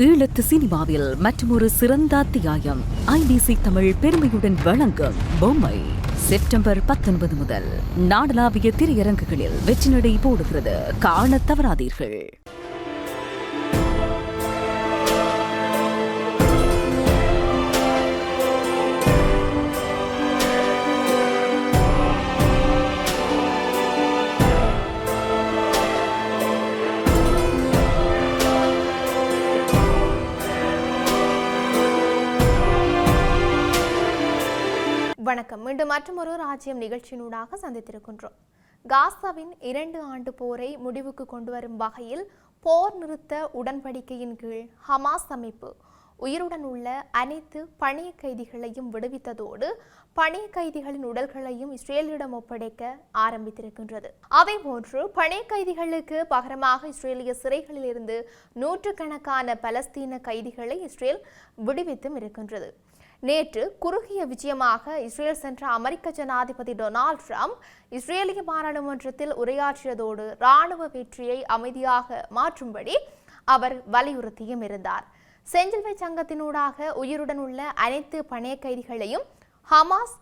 ஈழத்து சினிமாவில் மற்றொரு சிறந்த அத்தியாயம் IBC தமிழ் பெருமையுடன் வழங்கும் பொம்மை செப்டம்பர் 19 முதல் நாடளாவிய திரையரங்குகளில் வெற்றி நடை போடுகிறது. காணத் தவறாதீர்கள். வணக்கம். மீண்டும் மற்றொரு ராஜ்யம் நிகழ்ச்சியினூடாக சந்தித்திருக்கின்றோம். காசாவின் 2 ஆண்டு போரை முடிவுக்கு கொண்டு வரும் வகையில் போர் நிறுத்த உடன்படிக்கையின் கீழ் ஹமாஸ் அமைப்பு உயிருடன் உள்ள அனைத்து பணிய கைதிகளையும் விடுவித்ததோடு பணிய கைதிகளின் உடல்களையும் இஸ்ரேலிடம் ஒப்படைக்க ஆரம்பித்திருக்கின்றது. அதேபோன்று பணிய கைதிகளுக்கு பகரமாக இஸ்ரேலிய சிறைகளில் இருந்து நூற்றுக்கணக்கான பலஸ்தீன கைதிகளை இஸ்ரேல் விடுவித்தும் இருக்கின்றது. நேற்று குறுகிய விஜயமாக இஸ்ரேல் சென்ற அமெரிக்க ஜனாதிபதி டொனால்ட் ட்ரம்ப் இஸ்ரேலிய பாராளுமன்றத்தில் உரையாற்றியதோடு இராணுவ வெற்றியை அமைதியாக மாற்றும்படி அவர் வலியுறுத்தியும் இருந்தார். செஞ்சிலுவை சங்கத்தினூடாக உயிருடன் உள்ள அனைத்து பணைய கைதிகளையும் ஹமாஸ்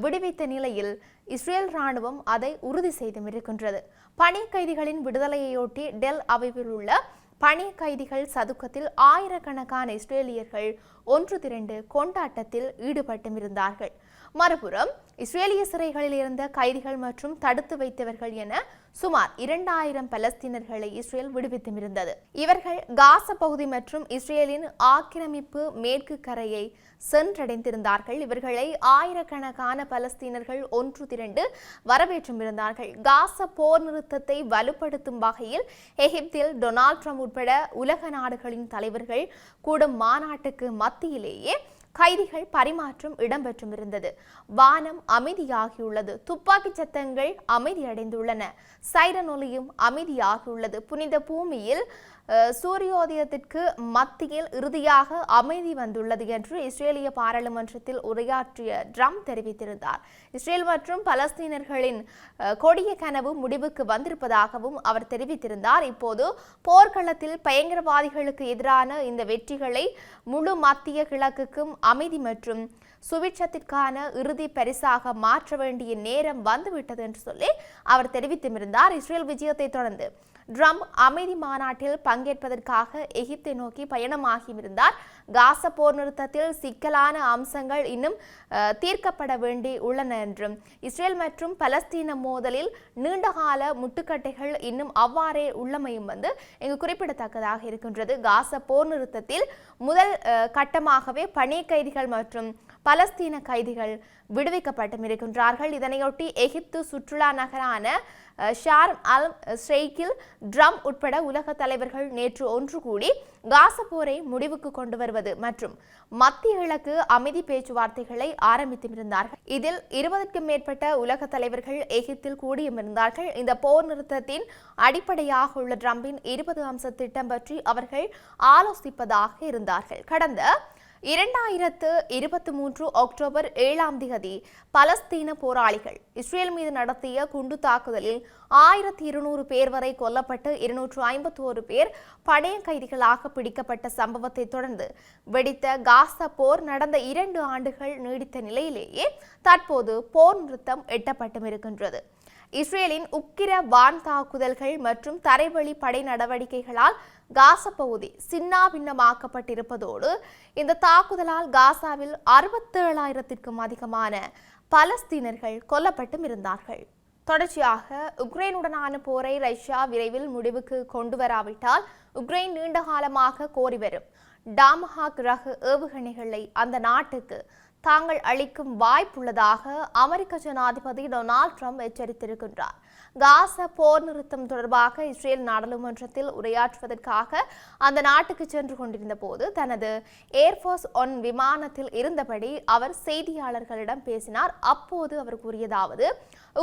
விடுவித்த நிலையில் இஸ்ரேல் இராணுவம் அதை உறுதி செய்தும் இருக்கின்றது. பணைய கைதிகளின் விடுதலையொட்டி டெல் அவிவில் உள்ள பணிய கைதிகள் சதுக்கத்தில் ஆயிரக்கணக்கான இஸ்ரேலியர்கள் ஒன்று திரண்டு கொண்டாட்டத்தில் ஈடுபட்டும் இருந்தார்கள். மறுபுறம் இஸ்ரேலிய சிறைகளில் இருந்த கைதிகள் மற்றும் தடுத்து வைத்தவர்கள் என சுமார் 2000 பலஸ்தீனர்களை இஸ்ரேல் விடுவித்தும் இருந்தது. இவர்கள் காசா பகுதி மற்றும் இஸ்ரேலின் ஆக்கிரமிப்பு மேற்கு கரையை சென்றடைந்திருந்தார்கள். இவர்களை ஆயிரக்கணக்கான பலஸ்தீனர்கள் ஒன்று திரண்டு வரவேற்றும் இருந்தார்கள். காசா போர் நிறுத்தத்தை வலுப்படுத்தும் வகையில் எகிப்தில் டொனால்ட் ட்ரம்ப் உட்பட உலக நாடுகளின் தலைவர்கள் கூடும் மாநாட்டுக்கு மத்தியிலேயே கைதிகள் பரிமாற்றம் இடம்பெற்றும் இருந்தது. வானம் அமைதியாகியுள்ளது. துப்பாக்கி சத்தங்கள் அமைதியடைந்துள்ளன. சைரன் ஒலியும் அமைதியாகியுள்ளது. புனித பூமியில் சூரியோதயத்திற்கு மத்தியில் இறுதியாக அமைதி வந்துள்ளது என்று இஸ்ரேலிய பாராளுமன்றத்தில் உரையாற்றிய ட்ரம்ப் தெரிவித்திருந்தார். இஸ்ரேல் மற்றும் பலஸ்தீனர்களின் கொடிய கனவு முடிவுக்கு வந்திருப்பதாகவும் அவர் தெரிவித்திருந்தார். இப்போது போர்க்களத்தில் பயங்கரவாதிகளுக்கு எதிரான இந்த வெற்றிகளை முழு மத்திய கிழக்குக்கும் அமைதி மற்றும் சுபிட்சத்திற்கான இறுதி பரிசாக மாற்ற வேண்டிய நேரம் வந்துவிட்டது என்று சொல்லி அவர் தெரிவித்திருந்தார். இஸ்ரேல் விஜயத்தை தொடர்ந்து ட்ரம்ப் அமைதி மாநாட்டில் பங்கேற்பதற்காக எகிப்தை நோக்கி பயணமாகியிருந்தார். காசா போர் நிறுத்தத்தில் சிக்கலான அம்சங்கள் இன்னும் தீர்க்கப்பட வேண்டி உள்ளன என்றும் இஸ்ரேல் மற்றும் பலஸ்தீன மோதலில் நீண்டகால முட்டுக்கட்டைகள் இன்னும் அவ்வாறே உள்ளமையும் இங்கு குறிப்பிடத்தக்கதாக இருக்கின்றது. காசா போர் நிறுத்தத்தில் முதல் கட்டமாகவே பணிய கைதிகள் மற்றும் பலஸ்தீன கைதிகள் விடுவிக்கப்பட்டும் இருக்கின்றார்கள். இதனையொட்டி எகிப்து சுற்றுலா நகரான ஷார்ம் அல் ஷெய்க்கில் ட்ரம்ப் உட்பட உலக தலைவர்கள் நேற்று ஒன்று கூடி காசா போரை முடிவுக்கு கொண்டு வருவது மற்றும் மத்திய கிழக்கு அமைதி பேச்சுவார்த்தைகளை ஆரம்பித்திருந்தார்கள். இதில் 20க்கும் மேற்பட்ட உலக தலைவர்கள் எகிப்தில் கூடியிருந்தார்கள். இந்த போர் நிறுத்தத்தின் அடிப்படையாக உள்ள ட்ரம்பின் 20 அம்ச திட்டம் பற்றி அவர்கள் ஆலோசிப்பதாக இருந்தார்கள். கடந்த 2023 அக்டோபர் 7ஆம் தேதி பலஸ்தீன போராளிகள் இஸ்ரேல் மீது நடத்திய குண்டு தாக்குதலில் 1200 பேர் வரை கொல்லப்பட்டு 251 பேர் பணைய கைதிகளாக பிடிக்கப்பட்ட சம்பவத்தை தொடர்ந்து வெடித்த காசா போர் நடந்த 2 ஆண்டுகள் நீடித்த நிலையிலேயே தற்போது போர் நிறுத்தம் எட்டப்பட்டும் இருக்கின்றது. இஸ்ரேலின் உக்கிர வான் தாக்குதல்கள் மற்றும் தரைவழி படை நடவடிக்கைகளால் காசா பகுதி சின்னாபின்னமாக்கப்பட்டிருப்பதோடு இந்த தாக்குதலால் காசாவில் 67,000க்கும் அதிகமான பலஸ்தீனர்கள் கொல்லப்பட்டும் இருந்தார்கள். தொடர்ச்சியாக உக்ரைனுடனான போரை ரஷ்யா விரைவில் முடிவுக்கு கொண்டு வராவிட்டால் உக்ரைன் நீண்ட காலமாக கோரி வரும் டாமஹாக் ரக ஏவுகணைகளை அந்த நாட்டுக்கு தாங்கள் அளிக்கும் வாய்ப்புள்ளதாக அமெரிக்க ஜனாதிபதி டொனால்ட் ட்ரம்ப் எச்சரித்திருக்கின்றார். காசா போர் நிறுத்தம் தொடர்பாக இஸ்ரேல் நாடாளுமன்றத்தில் உரையாற்றுவதற்காக அந்த நாட்டுக்கு சென்று கொண்டிருந்த போது தனது ஏர்ஃபோர்ஸ் ஒன் விமானத்தில் இருந்தபடி அவர் செய்தியாளர்களிடம் பேசினார். அப்போது அவர் கூறியதாவது: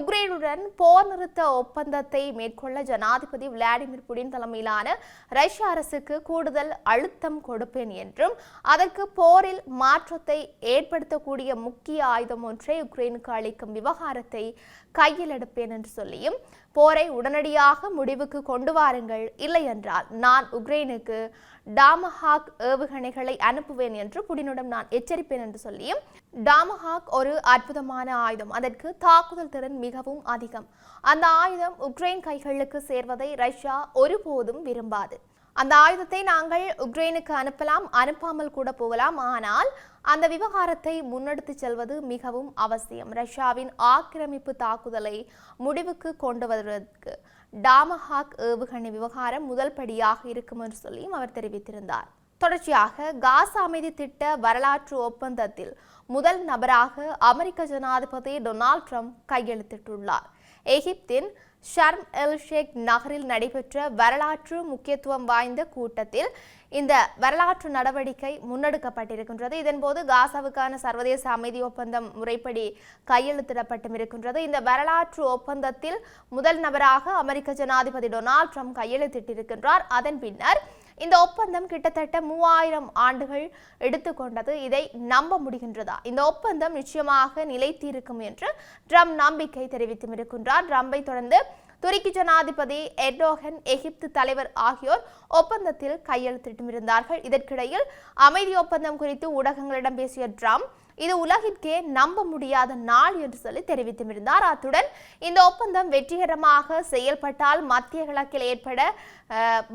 உக்ரைனுடன் போர் நிறுத்த ஒப்பந்தத்தை மேற்கொள்ள ஜனாதிபதி விளாடிமிர் புடின் தலைமையிலான ரஷ்ய அரசுக்கு கூடுதல் அழுத்தம் கொடுப்பேன் என்றும் அதற்கு போரில் மாற்றத்தை ஏற்படுத்தக்கூடிய முக்கிய ஆயுதம் ஒன்றை உக்ரைனுக்கு அளிக்கும் விவகாரத்தை கையில் எடுப்பேன் என்று சொல்லி சொல்லியும் போரை உடனடியாக முடிவுக்கு கொண்டு வாருங்கள், இல்லை என்றால் நான் உக்ரைனுக்கு டாமஹாக் ஏவுகணைகளை அனுப்புவேன் என்று புடினிடம் நான் எச்சரிப்பேன் என்று சொல்லியும், டாமஹாக் ஒரு அற்புதமான ஆயுதம், அதற்கு தாக்குதல் திறன் மிகவும் அதிகம், அந்த ஆயுதம் உக்ரைன் கைகளுக்கு சேர்வதை ரஷ்யா ஒருபோதும் விரும்பாது, அந்த ஆயுதத்தை நாங்கள் உக்ரைனுக்கு அனுப்பலாம், அனுப்பாமல் கூட போகலாம், ஆனால் அந்த விவகாரத்தை முன்னெடுத்து செல்வது மிகவும் அவசியம். ரஷ்யாவின் ஆக்கிரமிப்பு தாக்குதலை முடிவுக்கு கொண்டு வருவதற்கு டாமஹாக் ஏவுகணை விவகாரம் முதல் படியாக இருக்கும் என்று சொல்லியும் அவர் தெரிவித்திருந்தார். தொடர்ச்சியாக காசா அமைதி திட்ட வரலாற்று ஒப்பந்தத்தில் முதல் நபராக அமெரிக்க ஜனாதிபதி டொனால்ட் ட்ரம்ப் கையெழுத்திட்டுள்ளார். எகிப்தின் ஷர்ம் எல் ஷேக் நகரில் நடைபெற்ற வரலாற்று முக்கியத்துவம் வாய்ந்த கூட்டத்தில் இந்த வரலாற்று நடவடிக்கை முன்னெடுக்கப்பட்டிருக்கின்றது. இதன்போது காசாவுக்கான சர்வதேச அமைதி ஒப்பந்தம் முறைப்படி கையெழுத்திடப்பட்டும் இருக்கின்றது. இந்த வரலாற்று ஒப்பந்தத்தில் முதல் நபராக அமெரிக்க ஜனாதிபதி டொனால்ட் ட்ரம்ப் கையெழுத்திட்டிருக்கின்றார். அதன் பின்னர் இந்த ஒப்பந்தம் கிட்டத்தட்ட 3000 ஆண்டுகள் எடுத்துக்கொண்டது. இதை நம்ப முடிகின்றதா? இந்த ஒப்பந்தம் நிச்சயமாக நிலைத்திருக்கும் என்று ட்ரம்ப் நம்பிக்கை தெரிவித்தும் இருக்கின்றார். ட்ரம்பை தொடர்ந்து துருக்கி ஜனாதிபதி எர்டோகன், எகிப்து தலைவர் ஆகியோர் ஒப்பந்தத்தில் கையெழுத்திட்டும் இருந்தார்கள். இதற்கிடையில் அமைதி ஒப்பந்தம் குறித்து ஊடகங்களிடம் பேசிய ட்ரம்ப் இது உலகிற்கே நம்ப முடியாத நாள் என்று சொல்லி தெரிவித்தும் இருந்தார். அத்துடன் இந்த ஒப்பந்தம் வெற்றிகரமாக செயல்பட்டால் மத்திய கிழக்கில் ஏற்பட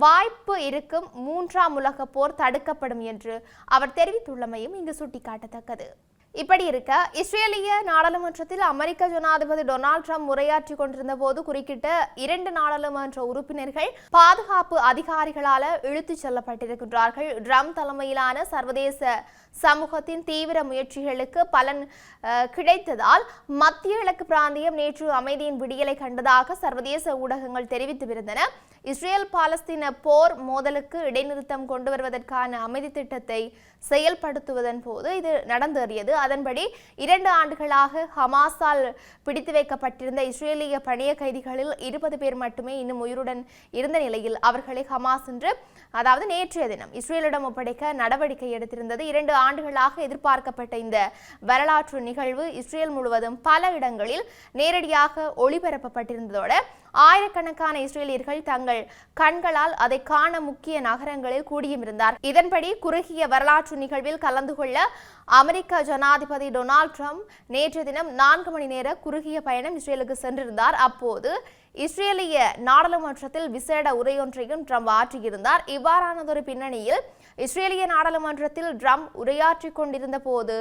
வாய்ப்பு இருக்கும் 3ஆம் உலக போர் தடுக்கப்படும் என்று அவர் தெரிவித்துள்ளமையும் இங்கு சுட்டிக்காட்டத்தக்கது. இப்படி இருக்க இஸ்ரேலிய நாடாளுமன்றத்தில் அமெரிக்க ஜனாதிபதி டொனால்ட் ட்ரம்ப் உரையாற்றி கொண்டிருந்த போது குறுக்கிட்ட 2 நாடாளுமன்ற உறுப்பினர்கள் பாதுகாப்பு அதிகாரிகளால் இழுத்துச் செல்லப்பட்டிருக்கின்றார்கள். ட்ரம்ப் தலைமையிலான சர்வதேச சமூகத்தின் தீவிர முயற்சிகளுக்கு பலன் கிடைத்ததால் மத்திய கிழக்கு பிராந்தியம் நேற்று அமைதியின் விடியலை கண்டதாக சர்வதேச ஊடகங்கள் தெரிவித்திருந்தன. இஸ்ரேல் பாலஸ்தீன போர் மோதலுக்கு இடைநிறுத்தம் கொண்டு வருவதற்கான அமைதி திட்டத்தை செயல்படுத்துவதன் போது இது நடந்தேறியது. அதன்படி 2 ஆண்டுகளாக ஹமாஸால் பிடித்து வைக்கப்பட்டிருந்த இஸ்ரேலிய பணிய கைதிகளில் 20 பேர் மட்டுமே இன்னும் உயிருடன் இருந்த நிலையில் அவர்களை ஹமாஸ் இன்று, அதாவது நேற்றைய தினம், இஸ்ரேலிடம் ஒப்படைக்க நடவடிக்கை எடுத்திருந்தது. 2 ஆண்டுகளாக எதிர்பார்க்கப்பட்ட இந்த வரலாற்று நிகழ்வு இஸ்ரேல் முழுவதும் பல இடங்களில் நேரடியாக ஒளிபரப்பப்பட்டிருந்ததோடு ஆயிரக்கணக்கான இஸ்ரேலியர்கள் தங்கள் கண்களால் அதை காண முக்கிய நகரங்களில் கூடியும் இருந்தார். இதன்படி குறுகிய வரலாற்று நிகழ்வில் கலந்து கொள்ள அமெரிக்க ஜனாதிபதி டொனால்ட் ட்ரம்ப் நேற்றைய தினம் 4 மணி நேர குறுகிய பயணம் இஸ்ரேலுக்கு சென்றிருந்தார். அப்போது இஸ்ரேலிய நாடாளுமன்றத்தில் விசேட உரையொன்றையும் ட்ரம்ப் ஆற்றியிருந்தார். இவ்வாறானதொரு பின்னணியில் இஸ்ரேலிய நாடாளுமன்றத்தில் ட்ரம்ப் உரையாற்றி கொண்டிருந்த போது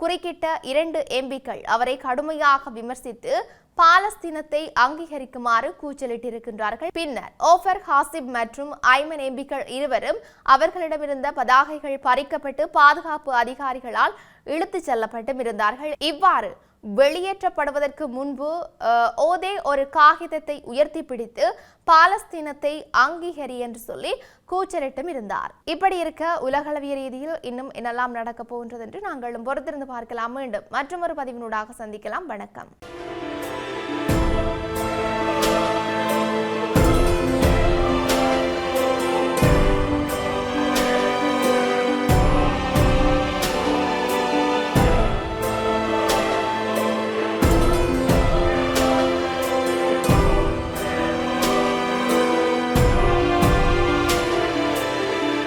குறுக்கிட்ட 2 எம்பிக்கள் அவரை கடுமையாக விமர்சித்து பாலஸ்தீனத்தை அங்கீகரிக்குமாறு கூச்சலிட்டிருக்கின்றார்கள். பின்னர் ஓஃபர் ஹாசிப் மற்றும் ஐமன் எம்பிக்கள் இருவரும் அவர்களிடமிருந்த பதாகைகள் பறிக்கப்பட்டு பாதுகாப்பு அதிகாரிகளால் இழுத்துச் செல்லப்பட்டும் இருந்தார்கள். இவ்வாறு வெளியேற்றப்படுவதற்கு முன்பு ஓதே ஒரு காகிதத்தை உயர்த்தி பிடித்து பாலஸ்தீனத்தை அங்கீகரி என்று சொல்லி கூச்சலிட்டும் இருந்தார். இப்படி இருக்க உலகளவிய ரீதியில் இன்னும் என்னெல்லாம் நடக்கப் போகின்றது என்று நாங்களும் பொறுத்திருந்து பார்க்கலாம். மீண்டும் மற்றொரு பதிவினூடாக சந்திக்கலாம். வணக்கம்.